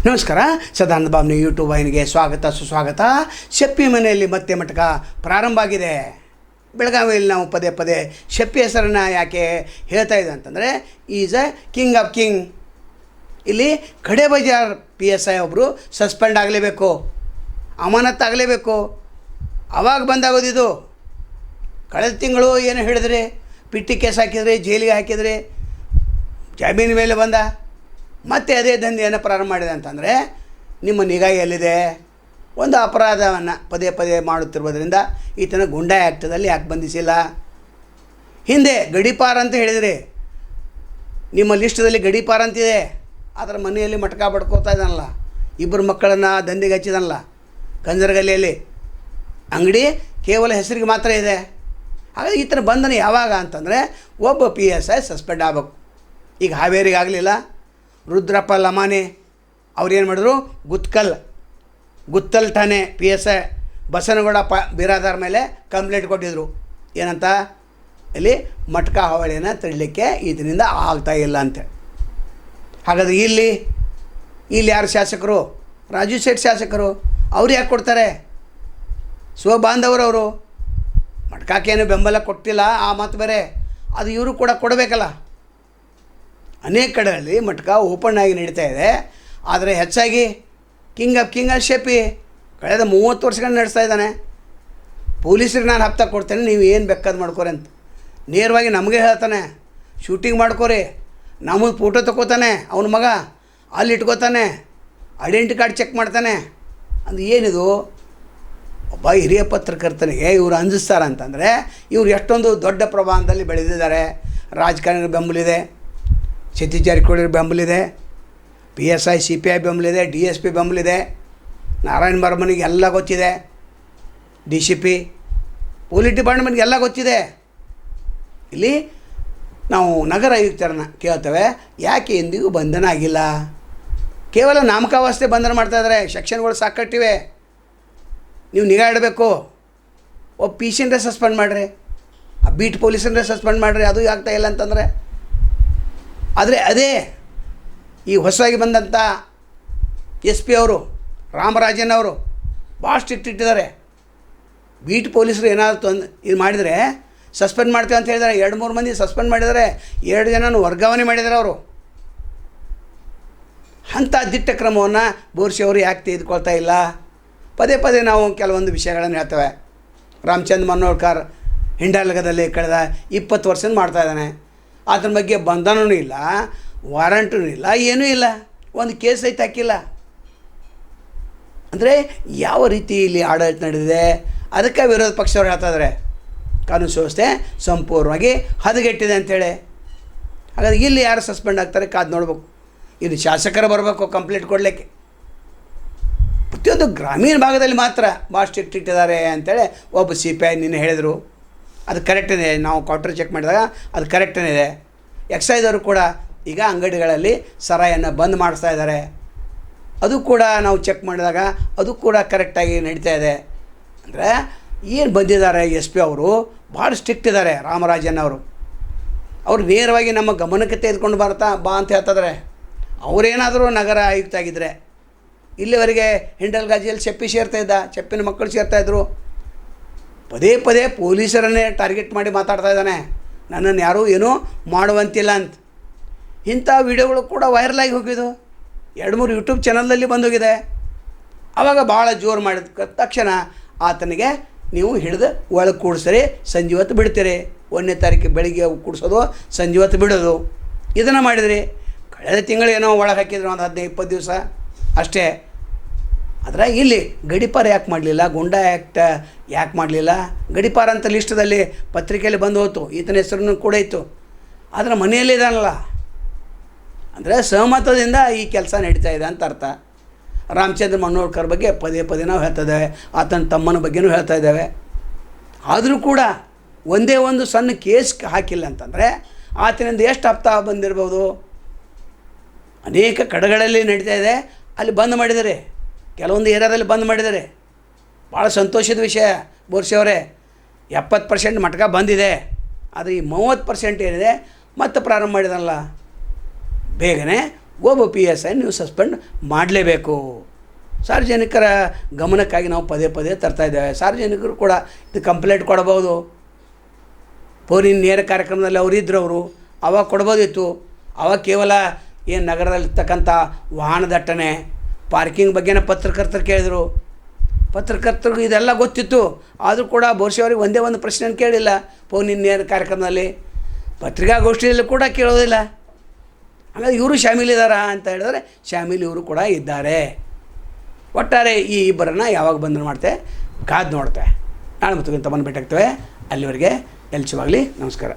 ನಮಸ್ಕಾರ. ಸದಾನಂದ ಬಾಬ್ನ ಯೂಟ್ಯೂಬ್ ವಾಹಿನಿಗೆ ಸ್ವಾಗತ ಸುಸ್ವಾಗತ. ಶೆಪ್ಪಿ ಮನೆಯಲ್ಲಿ ಮತ್ತೆ ಮಟಕ ಪ್ರಾರಂಭ ಆಗಿದೆ. ಬೆಳಗಾವಿಯಲ್ಲಿ ನಾವು ಪದೇ ಪದೇ ಶೆಪ್ಪಿ ಹೆಸರನ್ನು ಯಾಕೆ ಹೇಳ್ತಾ ಇದೆ ಅಂತಂದರೆ, is A king of king. ಇಲ್ಲಿ ಖಡೆ ಬಜಾರ್ PSI ಒಬ್ಬರು ಸಸ್ಪೆಂಡ್ ಆಗಲೇಬೇಕು, ಅಮಾನತ್ತಾಗಲೇಬೇಕು. ಆವಾಗ ಬಂದಾಗೋದಿದು. ಕಳೆದ ತಿಂಗಳು ಏನು ಹೇಳಿದ್ರಿ, ಪಿಟ್ಟಿ ಕೇಸ್ ಹಾಕಿದ್ರಿ, ಜೈಲಿಗೆ ಹಾಕಿದ್ರಿ, ಜಾಮೀನು ಮೇಲೆ ಬಂದ, ಮತ್ತೆ ಅದೇ ದಂಧೆಯನ್ನು ಪ್ರಾರಂಭ ಮಾಡಿದೆ ಅಂತಂದರೆ ನಿಮ್ಮ ನಿಗಾ ಎಲ್ಲಿದೆ? ಒಂದು ಅಪರಾಧವನ್ನು ಪದೇ ಪದೇ ಮಾಡುತ್ತಿರುವುದರಿಂದ ಈತನ ಗುಂಡಾ ಆ್ಯಕ್ಟದಲ್ಲಿ ಯಾಕೆ ಬಂಧಿಸಿಲ್ಲ? ಹಿಂದೆ ಗಡೀಪಾರ ಅಂತ ಹೇಳಿದ್ರಿ, ನಿಮ್ಮ ಲಿಸ್ಟದಲ್ಲಿ ಗಡೀಪಾರ ಅಂತಿದೆ. ಅದರ ಮನೆಯಲ್ಲಿ ಮಟಕ ಬಡ್ಕೋತಾ ಇದ್ದಾನಲ್ಲ, ಇಬ್ಬರು ಮಕ್ಕಳನ್ನು ದಂಧೆಗೆ ಹಚ್ಚಿದಾನಲ್ಲ ಕಂಜರಗಲ್ಲಿಯಲ್ಲಿ. ಅಂಗಡಿ ಕೇವಲ ಹೆಸರಿಗೆ ಮಾತ್ರ ಇದೆ. ಹಾಗಾಗಿ ಈತನ ಬಂಧನ ಯಾವಾಗ ಅಂತಂದರೆ ಒಬ್ಬ PSI ಸಸ್ಪೆಂಡ್ ಆಗಬೇಕು. ಈಗ ಹಾವೇರಿಗೆ ಆಗಲಿಲ್ಲ, ರುದ್ರಪ್ಪ ಲಮಾನೆ ಅವ್ರೇನು ಮಾಡಿದ್ರು, ಗುತ್ತಲ್ ಠಾಣೆ PSI ಬಸನಗೌಡ ಬಿರಾದಾರ್ ಮೇಲೆ ಕಂಪ್ಲೇಂಟ್ ಕೊಟ್ಟಿದ್ದರು. ಏನಂತ, ಇಲ್ಲಿ ಮಟ್ಕ ಹಾವಳಿಯನ್ನು ತಡಲಿಕ್ಕೆ ಇದರಿಂದ ಆಗ್ತಾ ಇಲ್ಲ ಅಂತೇಳಿ. ಹಾಗಾದರೆ ಇಲ್ಲಿ ಯಾರು ಶಾಸಕರು? ರಾಜು ಶೆಟ್ಟಿ ಶಾಸಕರು. ಅವ್ರು ಯಾಕೆ ಕೊಡ್ತಾರೆ? ಸ್ವಬಾಂಧವರು. ಮಟ್ಕಕ್ಕೇನು ಬೆಂಬಲ ಕೊಟ್ಟಿಲ್ಲ, ಆ ಮಾತು ಬೇರೆ. ಅದು ಇವರು ಕೂಡ ಕೊಡಬೇಕಲ್ಲ. ಅನೇಕ ಕಡೆಯಲ್ಲಿ ಮಟ್ಕ ಓಪನ್ ಆಗಿ ನಡೀತಾ ಇದೆ. ಆದರೆ ಹೆಚ್ಚಾಗಿ ಕಿಂಗ್ ಆಫ್ ಶೆಪ್ಪಿ ಕಳೆದ 30 ವರ್ಷಗಳು ನಡೆಸ್ತಾ ಇದ್ದಾನೆ. ಪೊಲೀಸರಿಗೆ ನಾನು ಹಪ್ತ ಕೊಡ್ತೇನೆ, ನೀವು ಏನು ಬೇಕಾದ್ ಮಾಡ್ಕೋರಿ ಅಂತ ನೇರವಾಗಿ ನಮಗೆ ಹೇಳ್ತಾನೆ. ಶೂಟಿಂಗ್ ಮಾಡ್ಕೋರಿ, ನಮಗೆ ಫೋಟೋ ತಗೋತಾನೆ, ಅವನ ಮಗ ಅಲ್ಲಿ ಇಟ್ಕೋತಾನೆ, ಐಡೆಂಟಿ ಕಾರ್ಡ್ ಚೆಕ್ ಮಾಡ್ತಾನೆ. ಅದು ಏನಿದು? ಒಬ್ಬ ಹಿರಿಯ ಪತ್ರಕರ್ತನಿಗೆ ಇವರು ಅಂಜಿಸ್ತಾರೆ ಅಂತಂದರೆ ಇವರು ಎಷ್ಟೊಂದು ದೊಡ್ಡ ಪ್ರಮಾಣದಲ್ಲಿ ಬೆಳೆದಿದ್ದಾರೆ. ರಾಜಕಾರಣಿಗಳ ಬೆಂಬಲಿದೆ, Satish Jarkiholi ಬೆಂಬಲಿದೆ, PSI CPI ಬೆಂಬಲಿದೆ, DSP ಬೆಂಬಲಿದೆ, Narayana ಬರ್ಮನಿಗೆ ಎಲ್ಲ ಗೊತ್ತಿದೆ, DCP ಪೊಲೀಸ್ ಡಿಪಾರ್ಟ್ಮೆಂಟ್ಗೆ ಎಲ್ಲ ಗೊತ್ತಿದೆ. ಇಲ್ಲಿ ನಾವು ನಗರ ಆಯುಕ್ತರನ್ನು ಕೇಳ್ತೇವೆ, ಯಾಕೆ ಎಂದಿಗೂ ಬಂಧನ ಆಗಿಲ್ಲ? ಕೇವಲ ನಾಮಕಾವಸ್ಥೆ ಬಂಧನ ಮಾಡ್ತಾಯಿದ್ದಾರೆ. ಸೆಕ್ಷನ್ಗಳು ಸಾಕಟ್ಟಿವೆ, ನೀವು ನಿಗಾ ಇಡಬೇಕು. ಒಬ್ಬ PCNರೇ ಸಸ್ಪೆಂಡ್ ಮಾಡಿರಿ, ಆ ಬೀಟ್ ಪೊಲೀಸರನ್ನೇ ಸಸ್ಪೆಂಡ್ ಮಾಡಿರಿ, ಅದು ಆಗ್ತಾಯಿಲ್ಲ ಅಂತಂದರೆ. ಆದರೆ ಅದೇ ಈ ಹೊಸದಾಗಿ ಬಂದಂಥ SP ಅವರು ರಾಮರಾಜನ್ ಅವರು ಭಾಳ ಸ್ಟ್ರಿಕ್ಟ್ ಇಟ್ಟಿದ್ದಾರೆ. ಬೀಟ್ ಪೊಲೀಸರು ಏನಾದರೂ ಇದು ಮಾಡಿದರೆ ಸಸ್ಪೆಂಡ್ ಮಾಡ್ತೀವಿ ಅಂತ ಹೇಳಿದ್ದಾರೆ. 2-3 ಮಂದಿ ಸಸ್ಪೆಂಡ್ ಮಾಡಿದ್ದಾರೆ, 2 ಜನನೂ ವರ್ಗಾವಣೆ ಮಾಡಿದ್ದಾರೆ ಅವರು. ಅಂಥ ದಿಟ್ಟ ಕ್ರಮವನ್ನು ಬೋರ್ಶಿ ಅವರು ಯಾಕೆ ತೆಗೆದುಕೊಳ್ತಾ ಇಲ್ಲ? ಪದೇ ಪದೇ ನಾವು ಕೆಲವೊಂದು ವಿಷಯಗಳನ್ನು ಹೇಳ್ತೇವೆ. ರಾಮಚಂದ್ರ ಮನೋಹರ್ಕರ್ ಹಿಂಡಲ್ಗದಲ್ಲಿ ಕಳೆದ 20 ವರ್ಷದಿಂದ ಮಾಡ್ತಾಯಿದ್ದಾನೆ. ಅದ್ರ ಬಗ್ಗೆ ಬಂಧನವೂ ಇಲ್ಲ, ವಾರಂಟೂ ಇಲ್ಲ, ಏನೂ ಇಲ್ಲ, ಒಂದು ಕೇಸ್ ಐತೆ ಹಾಕಿಲ್ಲ. ಅಂದರೆ ಯಾವ ರೀತಿ ಇಲ್ಲಿ ಆಡಳಿತ ನಡೆದಿದೆ? ಅದಕ್ಕೆ ವಿರೋಧ ಪಕ್ಷದವ್ರು ಹೇಳ್ತಾಯಿದ್ದಾರೆ ಕಾನೂನು ವ್ಯವಸ್ಥೆ ಸಂಪೂರ್ಣವಾಗಿ ಹದಗೆಟ್ಟಿದೆ ಅಂಥೇಳಿ. ಹಾಗಾದ್ರೆ ಇಲ್ಲಿ ಯಾರು ಸಸ್ಪೆಂಡ್ ಆಗ್ತಾರೆ ಕಾದು ನೋಡ್ಬೇಕು. ಇಲ್ಲಿ ಶಾಸಕರು ಬರಬೇಕು ಕಂಪ್ಲೇಂಟ್ ಕೊಡಲಿಕ್ಕೆ. ಪ್ರತಿಯೊಂದು ಗ್ರಾಮೀಣ ಭಾಗದಲ್ಲಿ ಮಾತ್ರ ಭಾಳ ಸ್ಟ್ರಿಕ್ಟ್ ಇಟ್ಟಿದ್ದಾರೆ ಅಂಥೇಳಿ ಒಬ್ಬ CPI ನಿನ್ನೆ ಹೇಳಿದರು. ಅದು ಕರೆಕ್ಟೇ. ನಾವು ಕೌಂಟರ್ ಚೆಕ್ ಮಾಡಿದಾಗ ಅದು ಕರೆಕ್ಟೇ ಇದೆ. ಎಕ್ಸೈದವರು ಕೂಡ ಈಗ ಅಂಗಡಿಗಳಲ್ಲಿ ಸರಾಯನ್ನು ಬಂದ್ ಮಾಡಿಸ್ತಾ ಇದ್ದಾರೆ. ಅದು ಕೂಡ ನಾವು ಚೆಕ್ ಮಾಡಿದಾಗ ಅದು ಕೂಡ ಕರೆಕ್ಟಾಗಿ ನಡೀತಾ ಇದೆ. ಅಂದರೆ ಏನು ಬಂದಿದ್ದಾರೆ SP ಅವರು ಭಾಳ ಸ್ಟ್ರಿಕ್ಟ್ ಇದ್ದಾರೆ. ರಾಮರಾಜನ್ ಅವರು ನೇರವಾಗಿ ನಮ್ಮ ಗಮನಕ್ಕೆ ತೆಗೆದುಕೊಂಡು ಬಾ ಅಂತ ಹೇಳ್ತಿದ್ದಾರೆ. ಅವರೇನಾದರೂ ನಗರ ಆಯುಕ್ತ ಆಗಿದ್ದರೆ ಇಲ್ಲಿವರೆಗೆ ಹಿಂಡಲ್ಗಾಜಿಯಲ್ಲಿ ಚೆಪ್ಪಿನ ಮಕ್ಕಳು ಸೇರ್ತಾಯಿದ್ರು. ಪದೇ ಪದೇ ಪೊಲೀಸರನ್ನೇ ಟಾರ್ಗೆಟ್ ಮಾಡಿ ಮಾತಾಡ್ತಾ ಇದ್ದಾನೆ, ನನ್ನನ್ನು ಯಾರೂ ಏನೂ ಮಾಡುವಂತಿಲ್ಲ ಅಂತ. ಇಂಥ ವಿಡಿಯೋಗಳು ಕೂಡ ವೈರಲಾಗಿ ಹೋಗಿದ್ದು, 2-3 ಯೂಟ್ಯೂಬ್ ಚಾನಲ್ನಲ್ಲಿ ಬಂದೋಗಿದೆ. ಆವಾಗ ಭಾಳ ಜೋರು ಮಾಡಿದ ತಕ್ಷಣ ಆತನಿಗೆ ನೀವು ಹಿಡಿದು ಒಳಗೆ ಕೂಡಿಸ್ರಿ, ಸಂಜೆ ಹೊತ್ತು ಬಿಡ್ತೀರಿ. 1ನೇ ತಾರೀಕು ಬೆಳಿಗ್ಗೆ ಕೂಡಿಸೋದು, ಸಂಜೆ ಹೊತ್ತು ಬಿಡೋದು, ಇದನ್ನು ಮಾಡಿದ್ರಿ. ಕಳೆದ ತಿಂಗಳೇನೋ ಒಳಗೆ ಹಾಕಿದ್ರು, ಒಂದು 15-20 ದಿವಸ ಅಷ್ಟೇ. ಆದರೆ ಇಲ್ಲಿ ಗಡೀಪಾರ ಯಾಕೆ ಮಾಡಲಿಲ್ಲ? ಗುಂಡಾ ಆ್ಯಕ್ಟ್ ಯಾಕೆ ಮಾಡಲಿಲ್ಲ? ಗಡೀಪಾರ ಅಂತ ಲಿಸ್ಟದಲ್ಲಿ ಪತ್ರಿಕೆಯಲ್ಲಿ ಬಂದು ಹೋಯ್ತು, ಈತನ ಹೆಸರನ್ನು ಕೂಡ ಇತ್ತು. ಆದರೆ ಮನೆಯಲ್ಲಿ ಇದಾನಲ್ಲ, ಅಂದರೆ ಸಹಮತದಿಂದ ಈ ಕೆಲಸ ನಡೀತಾ ಇದೆ ಅಂತ ಅರ್ಥ. ರಾಮಚಂದ್ರ ಮನೋಹರ್ಕರ್ ಬಗ್ಗೆ ಪದೇ ಪದೇ ನಾವು ಹೇಳ್ತಾ ಇದ್ದೇವೆ, ಆತನ ತಮ್ಮನ ಬಗ್ಗೆನೂ ಹೇಳ್ತಾ ಇದ್ದೇವೆ. ಆದರೂ ಕೂಡ ಒಂದೇ ಒಂದು ಸಣ್ಣ ಕೇಸ್ ಹಾಕಿಲ್ಲ ಅಂತಂದರೆ ಆತನಿಂದ ಎಷ್ಟು ಹಪ್ತ ಬಂದಿರ್ಬೋದು? ಅನೇಕ ಕಡೆಗಳಲ್ಲಿ ನಡೀತಾ ಇದೆ, ಅಲ್ಲಿ ಬಂದ್ ಮಾಡಿದ್ದಾರೆ, ಕೆಲವೊಂದು ಏರಿಯಾದಲ್ಲಿ ಬಂದ್ ಮಾಡಿದ್ದಾರೆ. ಭಾಳ ಸಂತೋಷದ ವಿಷಯ ಬೋರ್ಶಿ ಅವರೇ. 70% ಮಟ್ಕ ಬಂದಿದೆ. ಆದರೆ ಈ 30% ಏನಿದೆ ಮತ್ತೆ ಪ್ರಾರಂಭ ಮಾಡಿದನಲ್ಲ, ಬೇಗನೆ ಒಬ್ಬ PSI ನೀವು ಸಸ್ಪೆಂಡ್ ಮಾಡಲೇಬೇಕು. ಸಾರ್ವಜನಿಕರ ಗಮನಕ್ಕಾಗಿ ನಾವು ಪದೇ ಪದೇ ತರ್ತಾ ಇದ್ದೇವೆ. ಸಾರ್ವಜನಿಕರು ಕೂಡ ಇದು ಕಂಪ್ಲೇಂಟ್ ಕೊಡಬಹುದು. ಫೋನಿನ ನೇರ ಕಾರ್ಯಕ್ರಮದಲ್ಲಿ ಅವರು ಅವಾಗ ಕೊಡ್ಬೋದಿತ್ತು. ಅವಾಗ ಕೇವಲ ಏನು ನಗರದಲ್ಲಿರ್ತಕ್ಕಂಥ ವಾಹನ ದಟ್ಟಣೆ, ಪಾರ್ಕಿಂಗ್ ಬಗ್ಗೆನ ಪತ್ರಕರ್ತರು ಕೇಳಿದರು. ಪತ್ರಕರ್ತರಿಗೂ ಇದೆಲ್ಲ ಗೊತ್ತಿತ್ತು, ಆದರೂ ಕೂಡ ಬಹುಶಃ ಅವರಿಗೆ ಒಂದೇ ಒಂದು ಪ್ರಶ್ನೆ ಕೇಳಿಲ್ಲ. ಫೋನಿನ ನೇರ ಕಾರ್ಯಕ್ರಮದಲ್ಲಿ, ಪತ್ರಿಕಾಗೋಷ್ಠಿಯಲ್ಲಿ ಕೂಡ ಕೇಳೋದಿಲ್ಲ. ಹಾಗಾಗಿ ಇವರು ಶಾಮೀಲಿದಾರಾ ಅಂತ ಹೇಳಿದ್ರೆ ಶಾಮೀಲ್ ಇವರು ಕೂಡ ಇದ್ದಾರೆ. ಒಟ್ಟಾರೆ ಈ ಇಬ್ಬರನ್ನು ಯಾವಾಗ ಬಂಧನ ಮಾಡ್ತೆ ಕಾದು ನೋಡ್ತೆ. ನಾಳೆ ಮತ್ತು ಬಂದು ಭೇಟಿಯಾಗ್ತೇವೆ. ಅಲ್ಲಿವರೆಗೆ ಎಲ್ಚವಾಗಲಿ. ನಮಸ್ಕಾರ.